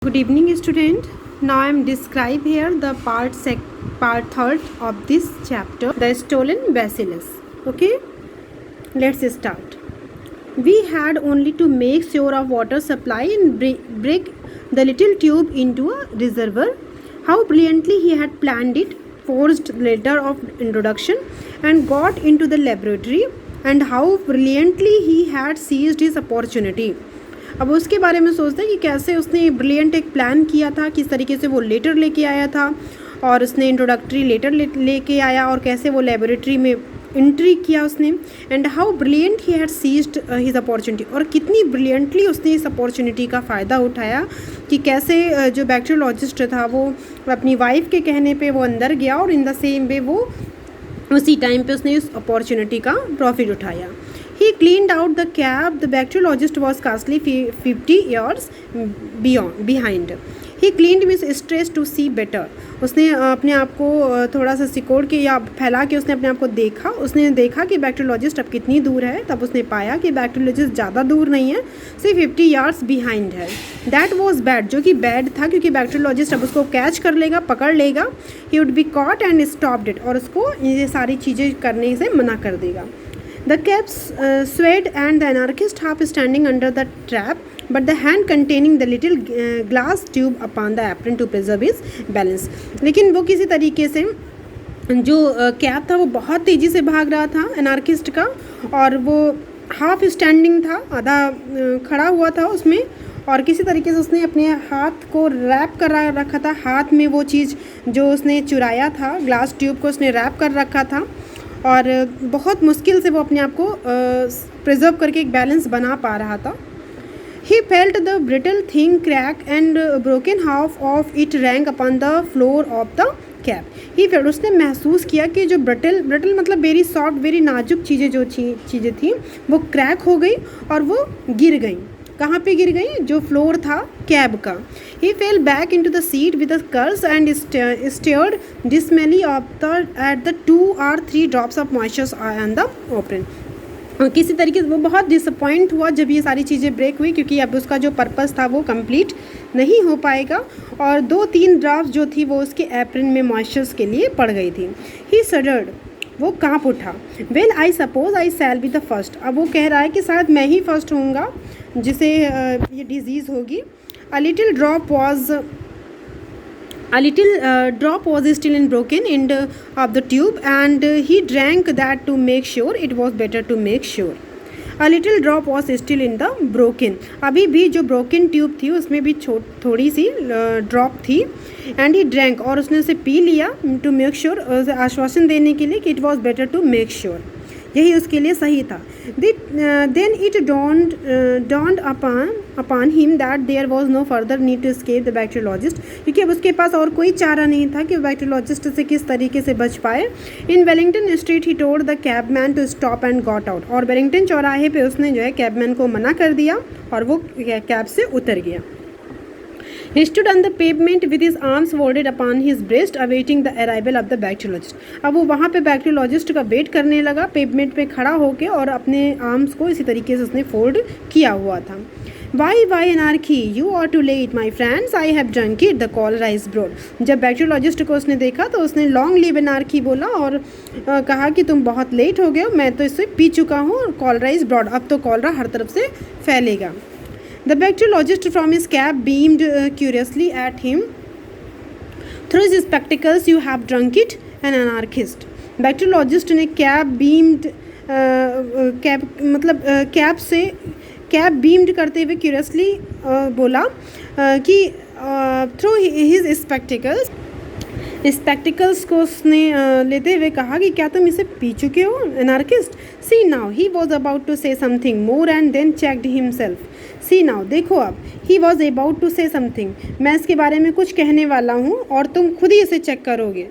Good evening, student. Now I am describe here the part third of this chapter, the stolen bacillus. Okay, let's start. We had only to make sure of water supply and break the little tube into a reservoir. How brilliantly he had planned it, forged letter of introduction, and got into the laboratory. And how brilliantly he had seized his opportunity. अब उसके बारे में सोचते हैं कि कैसे उसने brilliant एक प्लान किया था, किस तरीके से वो लेटर लेके आया था और उसने इंट्रोडक्टरी लेटर लेके आया और कैसे वो लेबोरेटरी में एंट्री किया उसने, and how brilliant he had seized his opportunity, और कितनी ब्रिलियंटली उसने इस अपॉर्चुनिटी का फ़ायदा उठाया कि कैसे जो बैक्टीरियोलॉजिस्ट था वो अपनी वाइफ के कहने पे वो अंदर गया और इन द सेम वे वो उसी टाइम पे उसने इस अपॉर्चुनिटी का प्रॉफिट उठाया. He cleaned out the cab. The bacteriologist was scarcely 50 years behind. He cleaned means stressed to see better. उसने अपने आप को थोड़ा सा सिकोड़ के या फैला के उसने अपने आप को देखा. उसने देखा कि बैक्टीरियोलॉजिस्ट अब कितनी दूर है. तब उसने पाया कि बैक्टीरियोलॉजिस्ट ज़्यादा दूर नहीं है, सिर्फ 50 years behind है. That was bad, जो कि बैड था क्योंकि बैक्टीरियोलॉजिस्ट अब उसको कैच कर लेगा, पकड़ लेगा. He would be caught and stopped it, और उसको ये सारी चीज़ें करने से मना कर देगा. The caps swayed and the anarchist half standing under the trap, but the hand containing the little glass tube upon the apron to preserve his balance. लेकिन वो किसी तरीके से जो कैप था वो बहुत तेज़ी से भाग रहा था एनार्किस्ट का, और वो हाफ स्टैंडिंग था, आधा खड़ा हुआ था उसमें, और किसी तरीके से उसने अपने हाथ को रैप कर रखा था. हाथ में वो चीज़ जो उसने चुराया था, ग्लास ट्यूब को उसने रैप कर रखा था, और बहुत मुश्किल से वो अपने आप को प्रिजर्व करके एक बैलेंस बना पा रहा था. He felt the brittle thing crack and broken half of it rang upon the floor of the cab. He felt, उसने महसूस किया कि जो ब्रिटल मतलब वेरी सॉफ्ट, वेरी नाजुक चीज़ें जो चीज़ें थी वो क्रैक हो गई और वो गिर गई. कहाँ पे गिर गई? जो फ्लोर था कैब का. He fell back into the seat with a curse and stared dismally at the 2 or 3 drops of moisture on the apron. किसी तरीके से वो बहुत डिसअपॉइंट हुआ जब ये सारी चीज़ें ब्रेक हुई, क्योंकि अब उसका जो पर्पस था वो कंप्लीट नहीं हो पाएगा, और 2-3 ड्रॉप्स जो थी वो उसके एप्रन में मॉइस्चर्स के लिए पड़ गई थी. He shuddered, वो काँप उठा. Well I suppose I shall be the first. अब वो कह रहा है कि शायद मैं ही फर्स्ट होऊंगा जिसे ये डिजीज़ होगी. A little drop was still in broken end of the tube, and he drank that to make sure. It was better to make sure. A little drop was still in the broken. अभी भी जो broken tube थी उसमें भी थोड़ी सी drop थी, and he drank, और उसने उसे पी लिया to make sure, आश्वासन देने के लिए कि it was better to make sure, यही उसके लिए सही था. Then it dawned upon him that there was no further need to escape the bacteriologist, क्योंकि अब उसके पास और कोई चारा नहीं था कि बैक्टीरियोलॉजिस्ट से किस तरीके से बच पाए. In Wellington Street he told the cabman to stop and got out, और वेलिंगटन चौराहे पे उसने जो है कैबमैन को मना कर दिया और वो कैब से उतर गया. He stood on the pavement with his arms folded upon his breast, awaiting the arrival of the bacteriologist. अब वो वहाँ पे बैक्टीरियोलॉजिस्ट का वेट करने लगा, पेवमेंट पे खड़ा होके, और अपने आर्म्स को इसी तरीके से उसने फोल्ड किया हुआ था. Why anarchy? You are too late, my friends. I have drunk it. The cholera is broad. जब बैक्टीरियोलॉजिस्ट को उसने देखा तो उसने लॉन्ग लिव एनार्की बोला और कहा कि तुम बहुत लेट हो गए हो, मैं तो इसे पी चुका हूँ, और कॉलरा इज ब्रॉड, अब तो कॉलरा हर तरफ से फैलेगा. The bacteriologist from his cab beamed curiously at him. Through his spectacles, you have drunk it, an anarchist. Bacteriologist ने कैब बीम्ड करते हुए क्यूरियसली बोला कि थ्रू हिज स्पेक्टिकल्स को उसने लेते हुए कहा कि क्या तुम इसे पी चुके हो, anarchist. See now, he was about to say something more and then checked himself. See now, देखो अब, he was about to say something, मैं इसके बारे में कुछ कहने वाला हूँ और तुम खुद ही इसे चेक करोगे.